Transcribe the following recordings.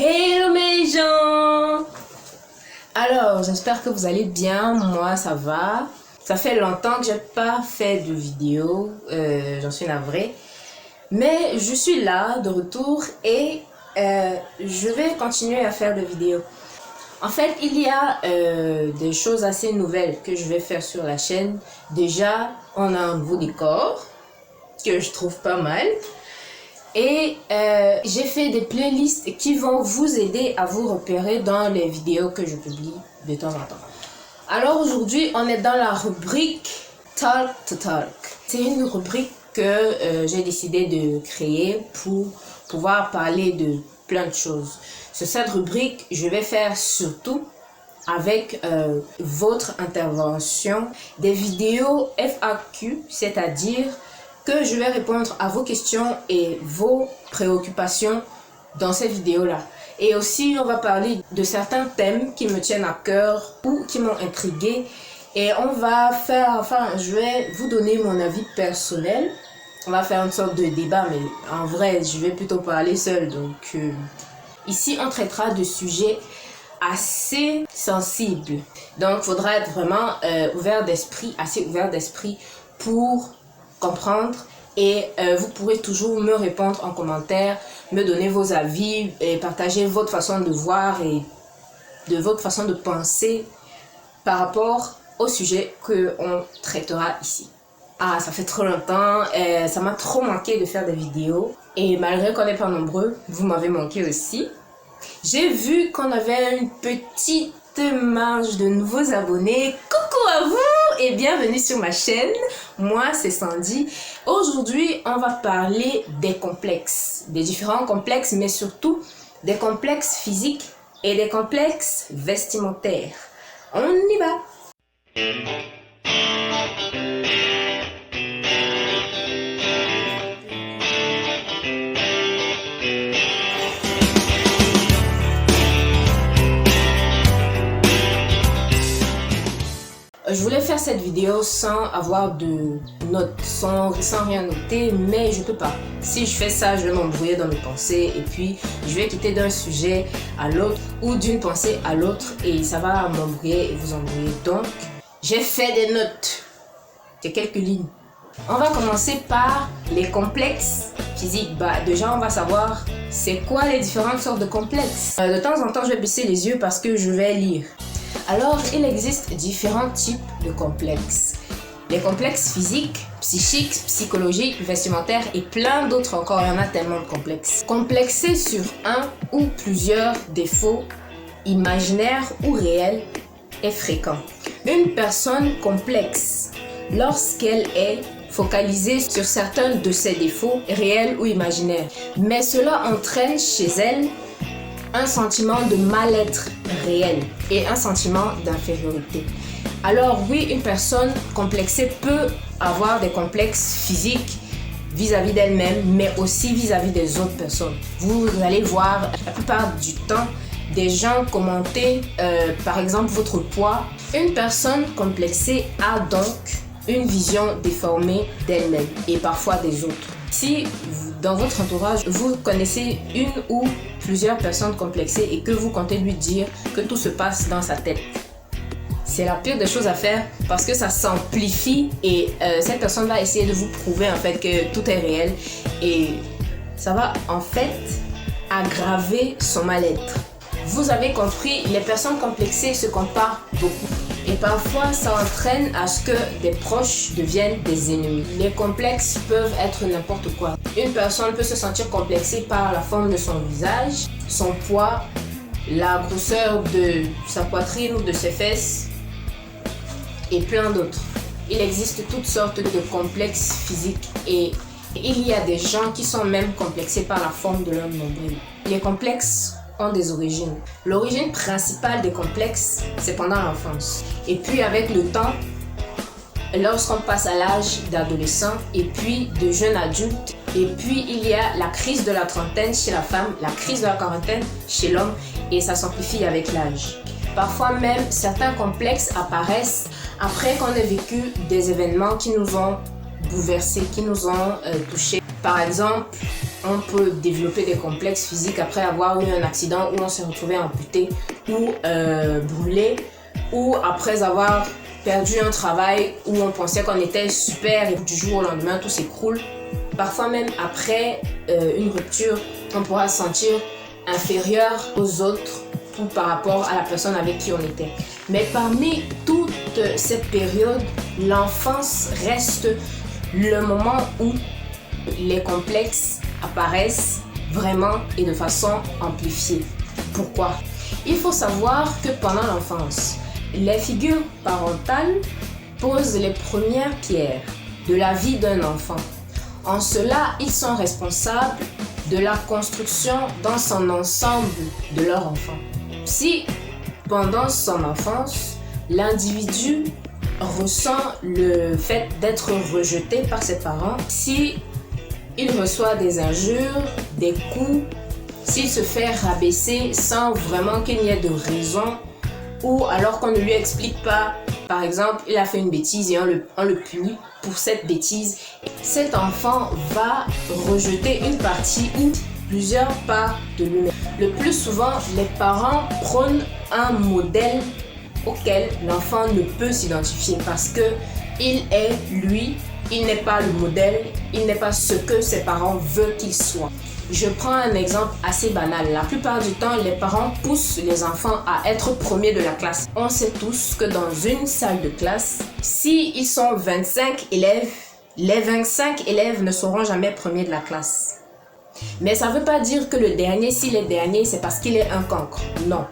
Hello mes gens! Alors, j'espère que vous allez bien. Moi, ça va. Ça fait longtemps que j'ai pas fait de vidéo. J'en suis navrée. Mais je suis là, de retour, et je vais continuer à faire des vidéos. En fait, il y a des choses assez nouvelles que je vais faire sur la chaîne. Déjà, on a un nouveau décor que je trouve pas mal. Et j'ai fait des playlists qui vont vous aider à vous repérer dans les vidéos que je publie de temps en temps. Alors aujourd'hui, on est dans la rubrique Talk to Talk. C'est une rubrique que j'ai décidé de créer pour pouvoir parler de plein de choses. Sur cette rubrique, je vais faire surtout avec votre intervention des vidéos FAQ, c'est-à-dire que je vais répondre à vos questions et vos préoccupations dans ces vidéos-là. Et aussi, on va parler de certains thèmes qui me tiennent à cœur ou qui m'ont intrigué. Et on va faire, je vais vous donner mon avis personnel. On va faire une sorte de débat, mais en vrai, je vais plutôt parler seule. Donc, ici, on traitera de sujets assez sensibles. Donc, il faudra être vraiment ouvert d'esprit, assez ouvert d'esprit pour comprendre, et vous pourrez toujours me répondre en commentaire, me donner vos avis et partager votre façon de voir et de votre façon de penser par rapport au sujet qu'on traitera ici. Ah, ça fait trop longtemps, ça m'a trop manqué de faire des vidéos, et malgré qu'on n'est pas nombreux, vous m'avez manqué aussi. J'ai vu qu'on avait une petite marge de nouveaux abonnés. Coucou à vous et bienvenue sur ma chaîne. Moi, c'est Sandy. Aujourd'hui, on va parler des complexes, des différents complexes, mais surtout des complexes physiques et des complexes vestimentaires. On y va! Je voulais faire cette vidéo sans avoir de notes, sans rien noter, mais je peux pas. Si je fais ça, je vais m'embrouiller dans mes pensées et puis je vais quitter d'un sujet à l'autre ou d'une pensée à l'autre et ça va m'embrouiller et vous embrouiller. Donc, j'ai fait des notes. C'est quelques lignes. On va commencer par les complexes physiques. Déjà, on va savoir c'est quoi les différentes sortes de complexes. De temps en temps, je vais baisser les yeux parce que je vais lire. Alors, il existe différents types de complexes. Les complexes physiques, psychiques, psychologiques, vestimentaires et plein d'autres encore. Il y en a tellement de complexes. Complexer sur un ou plusieurs défauts imaginaires ou réels est fréquent. Une personne complexe, lorsqu'elle est focalisée sur certains de ses défauts réels ou imaginaires, mais cela entraîne chez elle un sentiment de mal-être réel et un sentiment d'infériorité. Alors oui, une personne complexée peut avoir des complexes physiques vis-à-vis d'elle-même, mais aussi vis-à-vis des autres personnes. Vous allez voir la plupart du temps des gens commenter par exemple votre poids. Une personne complexée a donc une vision déformée d'elle-même et parfois des autres. Si dans votre entourage, vous connaissez une ou plusieurs personnes complexées et que vous comptez lui dire que tout se passe dans sa tête, c'est la pire des choses à faire parce que ça s'amplifie et cette personne va essayer de vous prouver en fait que tout est réel et ça va en fait aggraver son mal-être. Vous avez compris, les personnes complexées se comparent beaucoup. Et parfois, ça entraîne à ce que des proches deviennent des ennemis. Les complexes peuvent être n'importe quoi. Une personne peut se sentir complexée par la forme de son visage, son poids, la grosseur de sa poitrine ou de ses fesses, et plein d'autres. Il existe toutes sortes de complexes physiques et il y a des gens qui sont même complexés par la forme de leur nombril. Les complexes ont des origines. L'origine principale des complexes, c'est pendant l'enfance. Et puis avec le temps, lorsqu'on passe à l'âge d'adolescent et puis de jeune adulte, et puis il y a la crise de la trentaine chez la femme, la crise de la quarantaine chez l'homme, et ça s'amplifie avec l'âge. Parfois même, certains complexes apparaissent après qu'on ait vécu des événements qui nous ont bouleversés, qui nous ont touchés. Par exemple, on peut développer des complexes physiques après avoir eu un accident où on s'est retrouvé amputé ou brûlé, ou après avoir perdu un travail où on pensait qu'on était super et du jour au lendemain tout s'écroule. Parfois même après une rupture, on pourra se sentir inférieur aux autres ou par rapport à la personne avec qui on était. Mais parmi toute cette période, l'enfance reste le moment où les complexes apparaissent vraiment et de façon amplifiée. Pourquoi? Il faut savoir que pendant l'enfance, les figures parentales posent les premières pierres de la vie d'un enfant. En cela, ils sont responsables de la construction dans son ensemble de leur enfant. Si, pendant son enfance, l'individu ressent le fait d'être rejeté par ses parents, si il reçoit des injures, des coups, s'il se fait rabaisser sans vraiment qu'il n'y ait de raison, ou alors qu'on ne lui explique pas, par exemple, il a fait une bêtise et on le punit pour cette bêtise, cet enfant va rejeter une partie ou plusieurs parts de lui-même. Le plus souvent, les parents prônent un modèle auquel l'enfant ne peut s'identifier parce que il est lui, il n'est pas le modèle, il n'est pas ce que ses parents veulent qu'il soit. Je prends un exemple assez banal. La plupart du temps, les parents poussent les enfants à être premiers de la classe. On sait tous que dans une salle de classe, si ils sont 25 élèves, les 25 élèves ne seront jamais premiers de la classe. Mais ça ne veut pas dire que le dernier, s'il est dernier, c'est parce qu'il est un cancre. Non.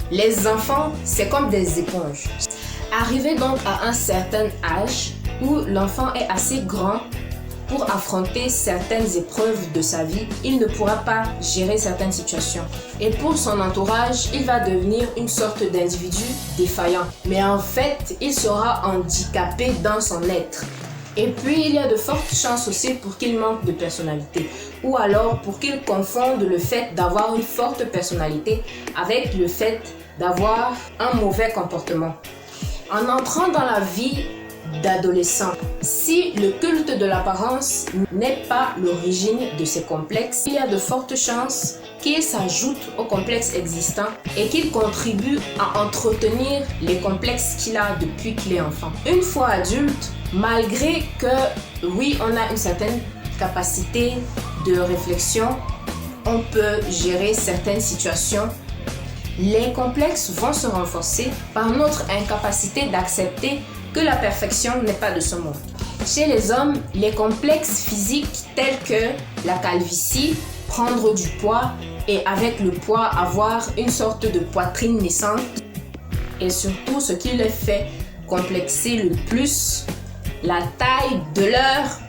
Les enfants, c'est comme des éponges. Arrivé donc à un certain âge où l'enfant est assez grand pour affronter certaines épreuves de sa vie, il ne pourra pas gérer certaines situations. Et pour son entourage, il va devenir une sorte d'individu défaillant. Mais en fait, il sera handicapé dans son être. Et puis, il y a de fortes chances aussi pour qu'il manque de personnalité. Ou alors pour qu'il confonde le fait d'avoir une forte personnalité avec le fait d'avoir un mauvais comportement. En entrant dans la vie d'adolescent, si le culte de l'apparence n'est pas l'origine de ces complexes, il y a de fortes chances qu'il s'ajoute aux complexes existants et qu'il contribue à entretenir les complexes qu'il a depuis qu'il est enfant. Une fois adulte, malgré que oui, on a une certaine capacité de réflexion, on peut gérer certaines situations, les complexes vont se renforcer par notre incapacité d'accepter que la perfection n'est pas de ce monde. Chez les hommes, les complexes physiques tels que la calvitie, prendre du poids et avec le poids avoir une sorte de poitrine naissante, et surtout ce qui les fait complexer le plus, la taille de leur...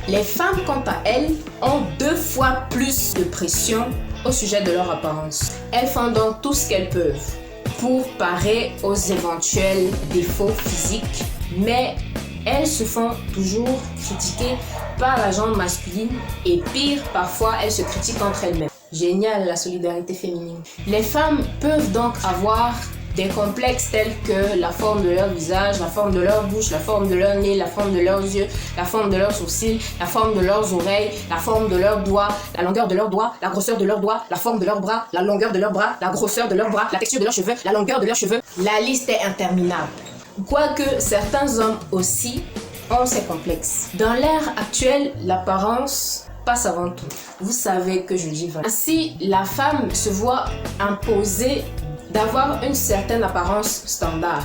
Les femmes, quant à elles, ont 2 fois plus de pression au sujet de leur apparence. Elles font donc tout ce qu'elles peuvent pour parer aux éventuels défauts physiques, mais elles se font toujours critiquer par la gente masculine et pire, parfois elles se critiquent entre elles-mêmes. Génial, la solidarité féminine. Les femmes peuvent donc avoir des complexes tels que la forme de leur visage, la forme de leur bouche, la forme de leur nez, la forme de leurs yeux, la forme de leurs sourcils, la forme de leurs oreilles, la forme de leurs doigts, la longueur de leurs doigts, la grosseur de leurs doigts, la forme de leurs bras, la longueur de leurs bras, la grosseur de leurs bras, la texture de leurs cheveux, la longueur de leurs cheveux. La liste est interminable. Quoique certains hommes aussi ont ces complexes. Dans l'ère actuelle, l'apparence passe avant tout. Vous savez que je dis vrai. Ainsi, la femme se voit imposer d'avoir une certaine apparence standard,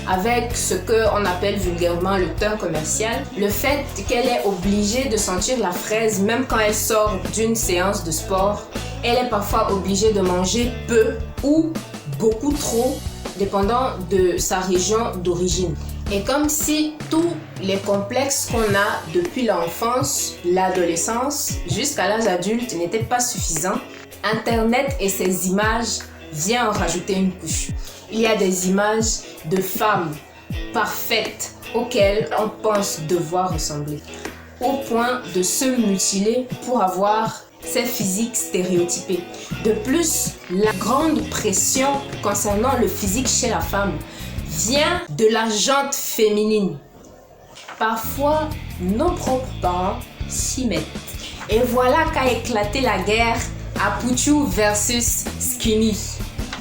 avec ce qu'on appelle vulgairement le teint commercial, le fait qu'elle est obligée de sentir la fraise même quand elle sort d'une séance de sport, elle est parfois obligée de manger peu ou beaucoup trop, dépendant de sa région d'origine. Et comme si tous les complexes qu'on a depuis l'enfance, l'adolescence, jusqu'à l'âge adulte n'étaient pas suffisants, Internet et ses images vient en rajouter une couche. Il y a des images de femmes parfaites auxquelles on pense devoir ressembler, au point de se mutiler pour avoir ces physiques stéréotypés. De plus, la grande pression concernant le physique chez la femme vient de la gente féminine. Parfois, nos propres parents s'y mettent. Et voilà qu'a éclaté la guerre Apuchu versus Skinny.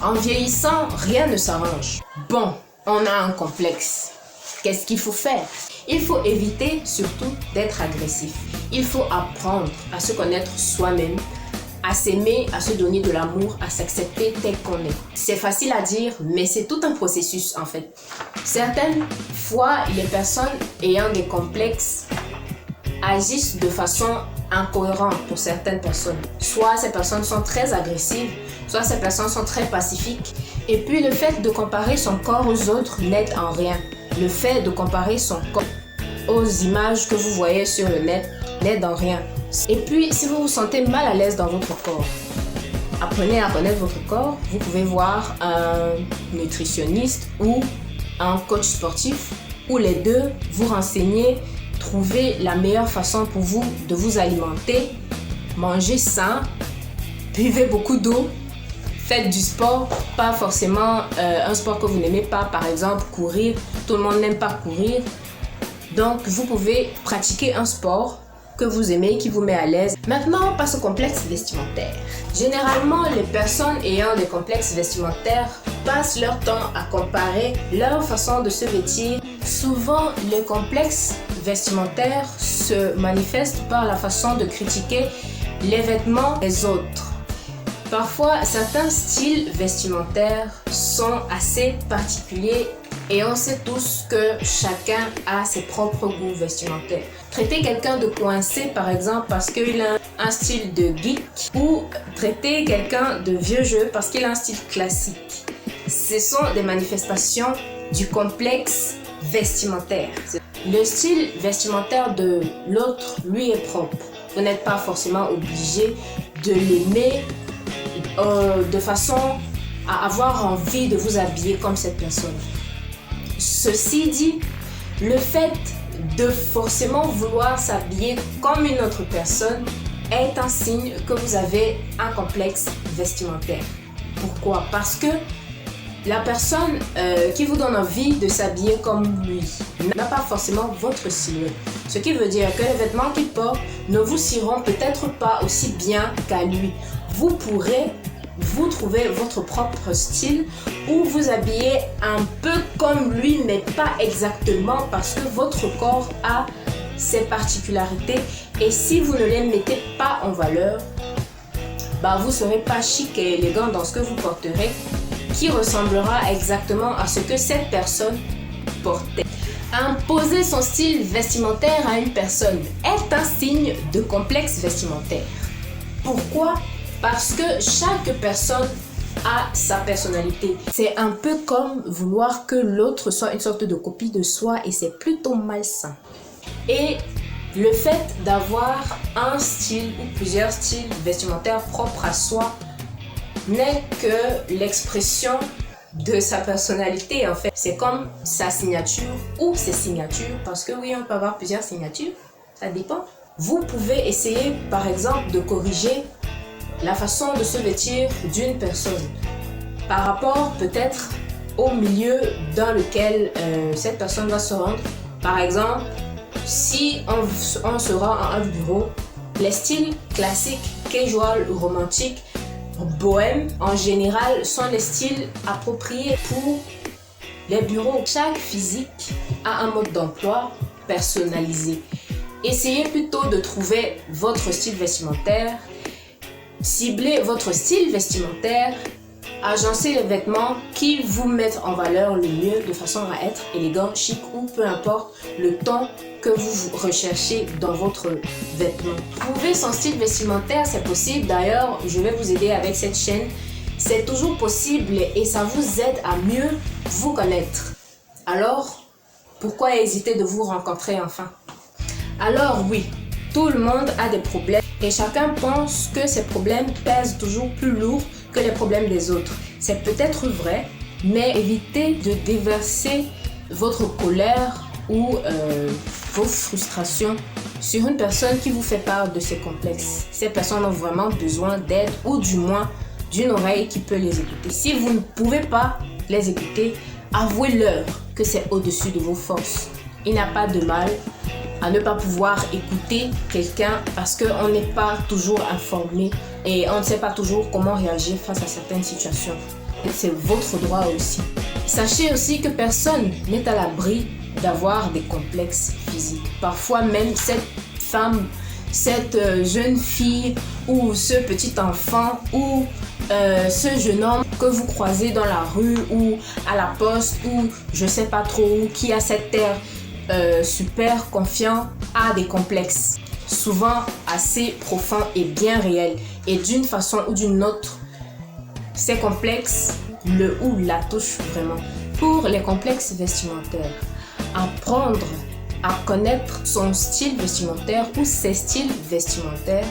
En vieillissant, rien ne s'arrange. Bon, on a un complexe. Qu'est-ce qu'il faut faire? Il faut éviter surtout d'être agressif. Il faut apprendre à se connaître soi-même, à s'aimer, à se donner de l'amour, à s'accepter tel qu'on est. C'est facile à dire, mais c'est tout un processus en fait. Certaines fois, les personnes ayant des complexes agissent de façon incohérente pour certaines personnes. Soit ces personnes sont très agressives, soit ces personnes sont très pacifiques. Et puis le fait de comparer son corps aux autres n'aide en rien. Le fait de comparer son corps aux images que vous voyez sur le net n'aide en rien. Et puis, si vous vous sentez mal à l'aise dans votre corps, apprenez à connaître votre corps. Vous pouvez voir un nutritionniste ou un coach sportif, ou les deux, vous renseigner, trouver la meilleure façon pour vous de vous alimenter, manger sain, buvez beaucoup d'eau, faites du sport, pas forcément un sport que vous n'aimez pas, par exemple courir, tout le monde n'aime pas courir. Donc, vous pouvez pratiquer un sport que vous aimez, qui vous met à l'aise. Maintenant, on passe au complexe vestimentaire. Généralement, les personnes ayant des complexes vestimentaires passent leur temps à comparer leur façon de se vêtir. Souvent, les complexes vestimentaires se manifestent par la façon de critiquer les vêtements des autres. Parfois, certains styles vestimentaires sont assez particuliers et on sait tous que chacun a ses propres goûts vestimentaires. Traiter quelqu'un de coincé, par exemple, parce qu'il a un style de geek, ou traiter quelqu'un de vieux jeu parce qu'il a un style classique. Ce sont des manifestations du complexe vestimentaire. Le style vestimentaire de l'autre lui est propre. Vous n'êtes pas forcément obligé de l'aimer de façon à avoir envie de vous habiller comme cette personne. Ceci dit, le fait de forcément vouloir s'habiller comme une autre personne est un signe que vous avez un complexe vestimentaire. Pourquoi? Parce que la personne qui vous donne envie de s'habiller comme lui n'a pas forcément votre silhouette. Ce qui veut dire que les vêtements qu'il porte ne vous iront peut-être pas aussi bien qu'à lui. Vous pourrez vous trouver votre propre style ou vous habiller un peu comme lui, mais pas exactement, parce que votre corps a ses particularités. Et si vous ne les mettez pas en valeur, vous ne serez pas chic et élégant dans ce que vous porterez, qui ressemblera exactement à ce que cette personne portait. Imposer son style vestimentaire à une personne est un signe de complexe vestimentaire. Pourquoi? Parce que chaque personne a sa personnalité. C'est un peu comme vouloir que l'autre soit une sorte de copie de soi et c'est plutôt malsain. Et le fait d'avoir un style ou plusieurs styles vestimentaires propres à soi n'est que l'expression de sa personnalité en fait. C'est comme sa signature ou ses signatures, parce que oui, on peut avoir plusieurs signatures, ça dépend. Vous pouvez essayer par exemple de corriger la façon de se vêtir d'une personne par rapport peut-être au milieu dans lequel cette personne va se rendre. Par exemple, si on se rend à un bureau, les styles classiques, casual ou romantiques, bohème en général sont les styles appropriés pour les bureaux. Chaque physique a un mode d'emploi personnalisé. Essayez plutôt de trouver votre style vestimentaire. Ciblez votre style vestimentaire, agencez les vêtements qui vous mettent en valeur le mieux de façon à être élégant, chic ou peu importe le ton que vous recherchez dans votre vêtement. Trouver son style vestimentaire, c'est possible. D'ailleurs, je vais vous aider avec cette chaîne. C'est toujours possible et ça vous aide à mieux vous connaître. Alors, pourquoi hésiter de vous rencontrer enfin? Alors oui, tout le monde a des problèmes et chacun pense que ses problèmes pèsent toujours plus lourd que les problèmes des autres. C'est peut-être vrai, mais évitez de déverser votre colère ou vos frustrations sur une personne qui vous fait part de ses complexes. Ces personnes ont vraiment besoin d'aide ou du moins d'une oreille qui peut les écouter. Si vous ne pouvez pas les écouter, avouez-leur que c'est au-dessus de vos forces. Il n'y a pas de mal à ne pas pouvoir écouter quelqu'un parce qu'on n'est pas toujours informé et on ne sait pas toujours comment réagir face à certaines situations. C'est votre droit aussi. Sachez aussi que personne n'est à l'abri d'avoir des complexes physiques. Parfois même cette femme, cette jeune fille ou ce petit enfant ou ce jeune homme que vous croisez dans la rue ou à la poste ou je sais pas trop où, qui a cette air super confiant, a des complexes souvent assez profonds et bien réels, et d'une façon ou d'une autre ces complexes le ou la touchent vraiment. Pour les complexes vestimentaires, apprendre à connaître son style vestimentaire ou ses styles vestimentaires,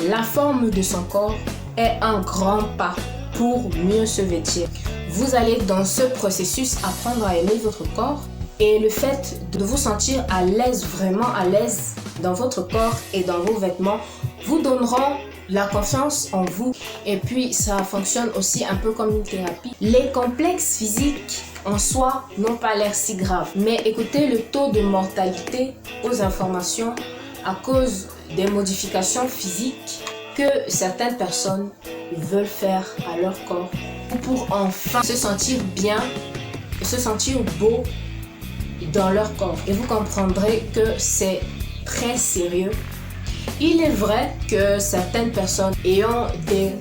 la forme de son corps est un grand pas pour mieux se vêtir. Vous allez dans ce processus apprendre à aimer votre corps, et le fait de vous sentir à l'aise, vraiment à l'aise dans votre corps et dans vos vêtements, vous donneront la confiance en vous. Et puis ça fonctionne aussi un peu comme une thérapie. Les complexes physiques en soi n'ont pas l'air si graves, mais écoutez le taux de mortalité aux informations à cause des modifications physiques que certaines personnes veulent faire à leur corps pour enfin se sentir bien, se sentir beau dans leur corps. Et vous comprendrez que c'est très sérieux. Il est vrai que certaines personnes ayant des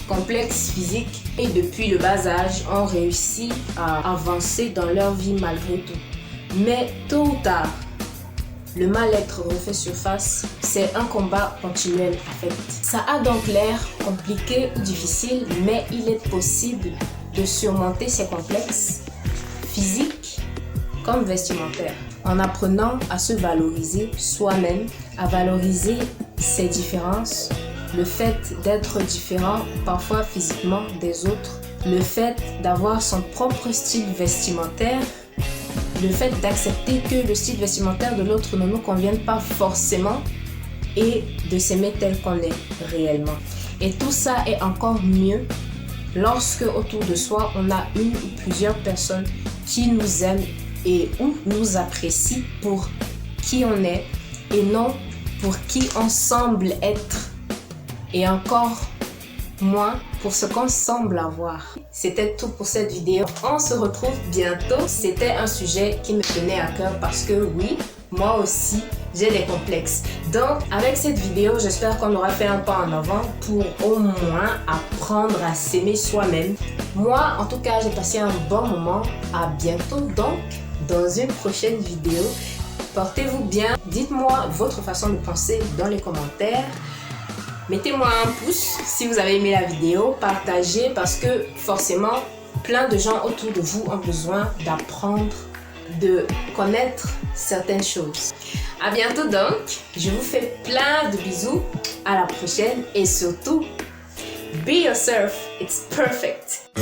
complexes physiques et depuis le bas âge ont réussi à avancer dans leur vie malgré tout. Mais tôt ou tard, le mal-être refait surface. C'est un combat continuel en fait. Ça a donc l'air compliqué ou difficile, mais il est possible de surmonter ces complexes physiques comme vestimentaires, en apprenant à se valoriser soi-même, à valoriser ses différences, le fait d'être différent parfois physiquement des autres, le fait d'avoir son propre style vestimentaire, le fait d'accepter que le style vestimentaire de l'autre ne nous convienne pas forcément et de s'aimer tel qu'on est réellement. Et tout ça est encore mieux lorsque autour de soi on a une ou plusieurs personnes qui nous aiment et ou nous apprécient pour qui on est et non pour qui on semble être, et encore moins pour ce qu'on semble avoir. C'était tout pour cette vidéo. On se retrouve bientôt. C'était un sujet qui me tenait à cœur parce que oui, moi aussi, j'ai des complexes. Donc, avec cette vidéo, j'espère qu'on aura fait un pas en avant pour au moins apprendre à s'aimer soi-même. Moi, en tout cas, j'ai passé un bon moment. À bientôt donc dans une prochaine vidéo. Portez-vous bien. Dites-moi votre façon de penser dans les commentaires. Mettez-moi un pouce si vous avez aimé la vidéo. Partagez parce que forcément, plein de gens autour de vous ont besoin d'apprendre, de connaître certaines choses. À bientôt donc. Je vous fais plein de bisous. À la prochaine et surtout, be yourself. It's perfect.